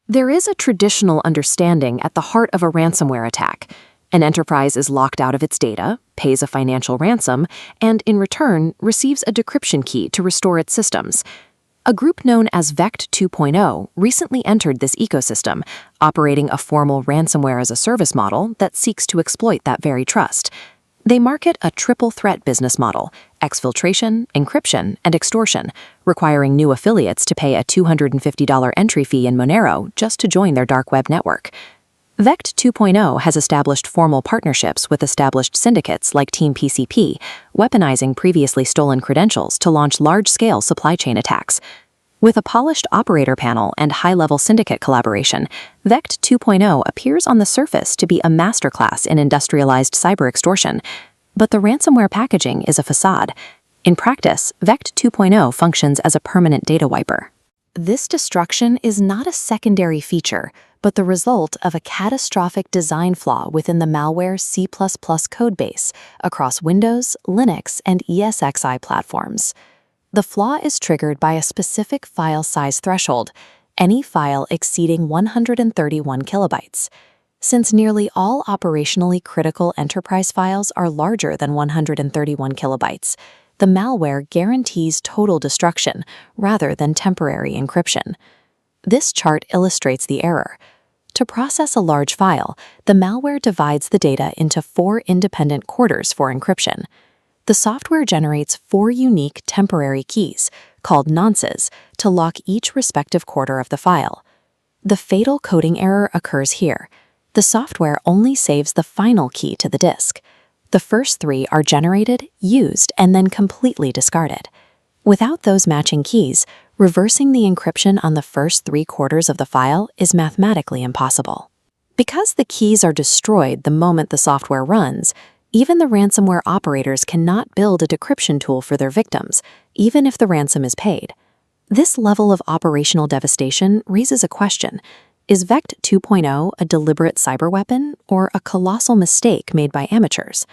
There is a traditional understanding at the heart of a ransomware attack. An enterprise is locked out of its data, pays a financial ransom, and in return receives a decryption key to restore its systems. A group known as VECT 2.0 recently entered this ecosystem, operating a formal ransomware as a service model that seeks to exploit that very trust. They market a triple-threat business model: exfiltration, encryption, and extortion, requiring new affiliates to pay a $250 entry fee in Monero just to join their dark web network. VECT 2.0 has established formal partnerships with established syndicates like Team PCP, weaponizing previously stolen credentials to launch large-scale supply chain attacks. With a polished operator panel and high-level syndicate collaboration, VECT 2.0 appears on the surface to be a masterclass in industrialized cyber extortion. But the ransomware packaging is a facade. In practice, VECT 2.0 functions as a permanent data wiper. This destruction is not a secondary feature, but the result of a catastrophic design flaw within the malware C++ codebase across Windows, Linux, and ESXi platforms. The flaw is triggered by a specific file size threshold, any file exceeding 131 kilobytes. Since nearly all operationally critical enterprise files are larger than 131 kilobytes, the malware guarantees total destruction rather than temporary encryption. This chart illustrates the error. To process a large file, the malware divides the data into 4 independent quarters for encryption. The software generates 4 unique temporary keys, called nonces, to lock each respective quarter of the file. The fatal coding error occurs here. The software only saves the final key to the disk. The first 3 are generated, used, and then completely discarded. Without those matching keys, reversing the encryption on the first 3 quarters of the file is mathematically impossible. Because the keys are destroyed the moment the software runs, even the ransomware operators cannot build a decryption tool for their victims, even if the ransom is paid. This level of operational devastation raises a question. Is VECT 2.0 a deliberate cyber weapon or a colossal mistake made by amateurs?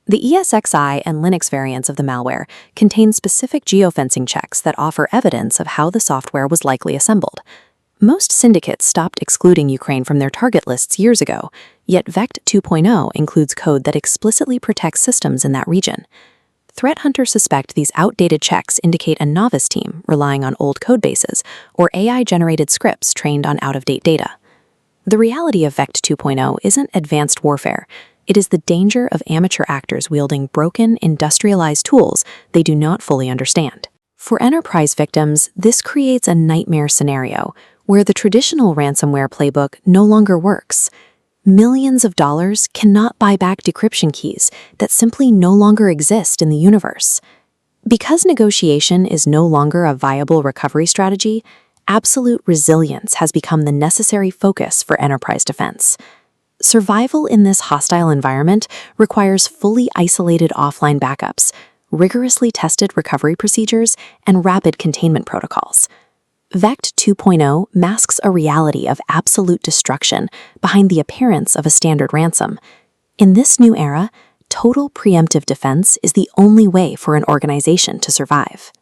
The ESXi and Linux variants of the malware contain specific geofencing checks that offer evidence of how the software was likely assembled. Most syndicates stopped excluding Ukraine from their target lists years ago, yet VECT 2.0 includes code that explicitly protects systems in that region. Threat hunters suspect these outdated checks indicate a novice team relying on old codebases or AI-generated scripts trained on out-of-date data. The reality of VECT 2.0 isn't advanced warfare. It is the danger of amateur actors wielding broken, industrialized tools they do not fully understand. For enterprise victims, this creates a nightmare scenario where the traditional ransomware playbook no longer works. Millions of dollars cannot buy back decryption keys that simply no longer exist in the universe. Because negotiation is no longer a viable recovery strategy, absolute resilience has become the necessary focus for enterprise defense. Survival in this hostile environment requires fully isolated offline backups, rigorously tested recovery procedures, and rapid containment protocols. VECT 2.0 masks a reality of absolute destruction behind the appearance of a standard ransom. In this new era, total preemptive defense is the only way for an organization to survive.